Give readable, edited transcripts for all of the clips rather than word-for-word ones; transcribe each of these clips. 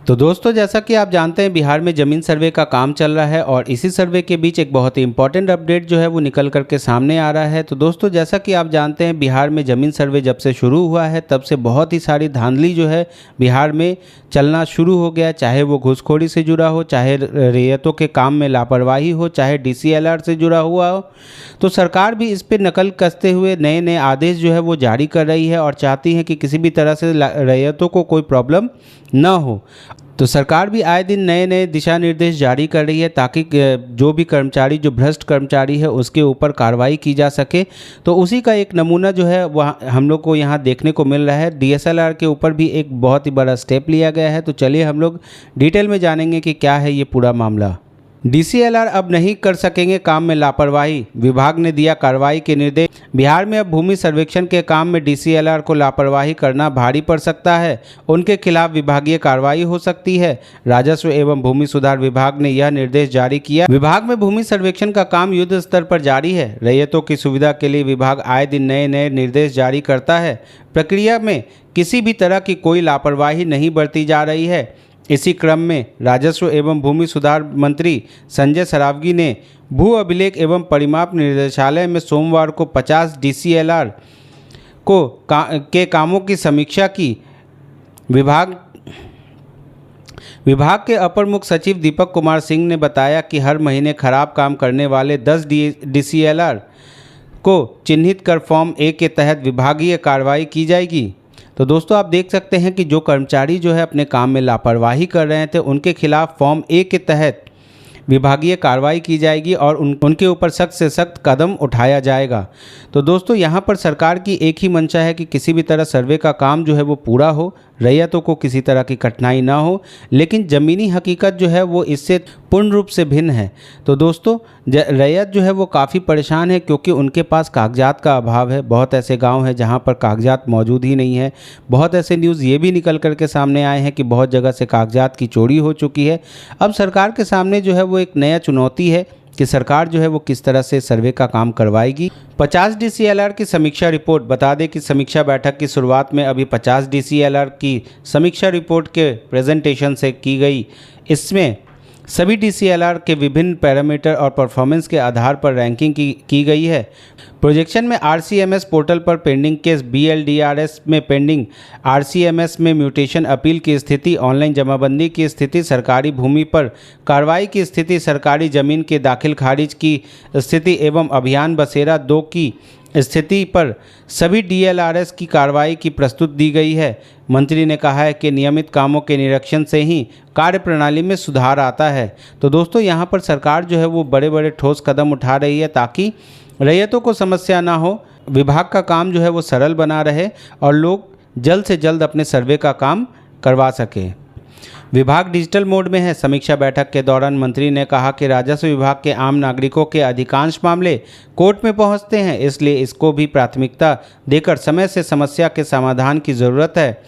तो दोस्तों, जैसा कि आप जानते हैं बिहार में ज़मीन सर्वे का काम चल रहा है और इसी सर्वे के बीच एक बहुत ही इंपॉर्टेंट अपडेट जो है वो निकल करके सामने आ रहा है। तो दोस्तों, जैसा कि आप जानते हैं बिहार में ज़मीन सर्वे जब से शुरू हुआ है तब से बहुत ही सारी धांधली जो है बिहार में चलना शुरू हो गया, चाहे वो घूसखोरी से जुड़ा हो, चाहे रैयतों के काम में लापरवाही हो, चाहे DCLR से जुड़ा हुआ हो। तो सरकार भी इस पर नकल कसते हुए नए नए आदेश जो है वो जारी कर रही है और चाहती है कि किसी भी तरह से रैयतों को कोई प्रॉब्लम न हो। तो सरकार भी आए दिन नए नए दिशा निर्देश जारी कर रही है ताकि जो भी कर्मचारी, जो भ्रष्ट कर्मचारी है, उसके ऊपर कार्रवाई की जा सके। तो उसी का एक नमूना जो है वह हम लोग को यहाँ देखने को मिल रहा है। DSLR के ऊपर भी एक बहुत ही बड़ा स्टेप लिया गया है। तो चलिए हम लोग डिटेल में जानेंगे कि क्या है ये पूरा मामला। DCLR अब नहीं कर सकेंगे काम में लापरवाही, विभाग ने दिया कार्रवाई के निर्देश। बिहार में अब भूमि सर्वेक्षण के काम में DCLR को लापरवाही करना भारी पड़ सकता है, उनके खिलाफ विभागीय कार्रवाई हो सकती है। राजस्व एवं भूमि सुधार विभाग ने यह निर्देश जारी किया। विभाग में भूमि सर्वेक्षण का काम युद्ध स्तर पर जारी है। रैयतों की सुविधा के लिए विभाग आए दिन नए नए निर्देश जारी करता है। प्रक्रिया में किसी भी तरह की कोई लापरवाही नहीं बरती जा रही है। इसी क्रम में राजस्व एवं भूमि सुधार मंत्री संजय सरावगी ने भू अभिलेख एवं परिमाप निर्देशालय में सोमवार को 50 DCLR के कामों की समीक्षा की। विभाग के अपर मुख्य सचिव दीपक कुमार सिंह ने बताया कि हर महीने खराब काम करने वाले 10 DCLR को चिन्हित कर फॉर्म A के तहत विभागीय कार्रवाई की जाएगी। तो दोस्तों, आप देख सकते हैं कि जो कर्मचारी जो है अपने काम में लापरवाही कर रहे थे उनके खिलाफ फॉर्म A के तहत विभागीय कार्रवाई की जाएगी और उनके ऊपर सख्त से सख्त कदम उठाया जाएगा। तो दोस्तों, यहाँ पर सरकार की एक ही मंशा है कि किसी भी तरह सर्वे का काम जो है वो पूरा हो, रैयतों को किसी तरह की कठिनाई ना हो। लेकिन ज़मीनी हकीकत जो है वो इससे पूर्ण रूप से भिन्न है। तो दोस्तों, रैयत जो है वो काफ़ी परेशान है क्योंकि उनके पास कागजात का अभाव है। बहुत ऐसे गांव हैं जहां पर कागजात मौजूद ही नहीं है। बहुत ऐसे न्यूज़ ये भी निकल करके सामने आए हैं कि बहुत जगह से कागजात की चोरी हो चुकी है। अब सरकार के सामने जो है वो एक नया चुनौती है कि सरकार जो है वो किस तरह से सर्वे का काम करवाएगी। 50 DCLR की समीक्षा रिपोर्ट, बता दें कि समीक्षा बैठक की शुरुआत में अभी 50 DCLR की समीक्षा रिपोर्ट के प्रेजेंटेशन से की गई। इसमें सभी DCLR के विभिन्न पैरामीटर और परफॉर्मेंस के आधार पर रैंकिंग की गई है। प्रोजेक्शन में RCMS पोर्टल पर पेंडिंग केस, BLDRS में पेंडिंग, RCMS में म्यूटेशन अपील की स्थिति, ऑनलाइन जमाबंदी की स्थिति, सरकारी भूमि पर कार्रवाई की स्थिति, सरकारी ज़मीन के दाखिल खारिज की स्थिति एवं अभियान बसेरा 2 की स्थिति पर सभी DLRS की कार्रवाई की प्रस्तुत दी गई है। मंत्री ने कहा है कि नियमित कामों के निरीक्षण से ही कार्यप्रणाली में सुधार आता है। तो दोस्तों, यहाँ पर सरकार जो है वो बड़े बड़े ठोस कदम उठा रही है ताकि रैयतों को समस्या ना हो, विभाग का काम जो है वो सरल बना रहे और लोग जल्द से जल्द अपने सर्वे का काम करवा सकें। विभाग डिजिटल मोड में है। समीक्षा बैठक के दौरान मंत्री ने कहा कि राजस्व विभाग के आम नागरिकों के अधिकांश मामले कोर्ट में पहुंचते हैं, इसलिए इसको भी प्राथमिकता देकर समय से समस्या के समाधान की ज़रूरत है।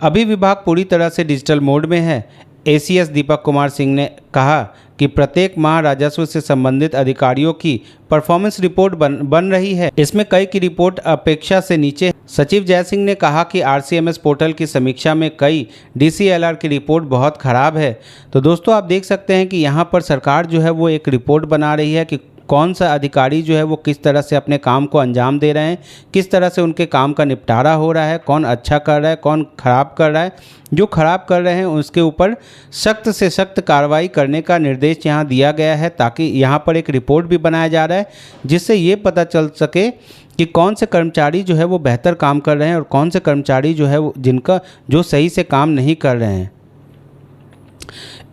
अभी विभाग पूरी तरह से डिजिटल मोड में है। ACS दीपक कुमार सिंह ने कहा कि प्रत्येक माह राजस्व से संबंधित अधिकारियों की परफॉर्मेंस रिपोर्ट बन रही है। इसमें कई की रिपोर्ट अपेक्षा से नीचे। सचिव जय सिंह ने कहा कि RCMS पोर्टल की समीक्षा में कई DCLR की रिपोर्ट बहुत ख़राब है। तो दोस्तों, आप देख सकते हैं कि यहाँ पर सरकार जो है वो एक रिपोर्ट बना रही है कि कौन सा अधिकारी जो है वो किस तरह से अपने काम को अंजाम दे रहे हैं, किस तरह से उनके काम का निपटारा हो रहा है, कौन अच्छा कर रहा है, कौन ख़राब कर रहा है। जो खराब कर रहे हैं उसके ऊपर सख्त से सख्त कार्रवाई करने का निर्देश यहाँ दिया गया है ताकि यहाँ पर एक रिपोर्ट भी बनाया जा रहा है जिससे ये पता चल सके कि कौन से कर्मचारी जो है वो बेहतर काम कर रहे हैं और कौन से कर्मचारी जो है वो जिनका जो सही से काम नहीं कर रहे हैं।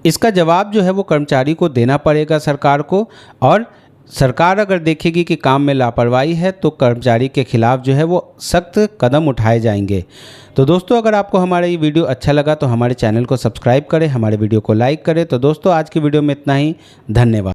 इसका जवाब जो है वो कर्मचारी को देना पड़ेगा सरकार को, और सरकार अगर देखेगी कि काम में लापरवाही है तो कर्मचारी के खिलाफ जो है वो सख्त कदम उठाए जाएंगे। तो दोस्तों, अगर आपको हमारा ये वीडियो अच्छा लगा तो हमारे चैनल को सब्सक्राइब करें, हमारे वीडियो को लाइक करें। तो दोस्तों, आज की वीडियो में इतना ही। धन्यवाद।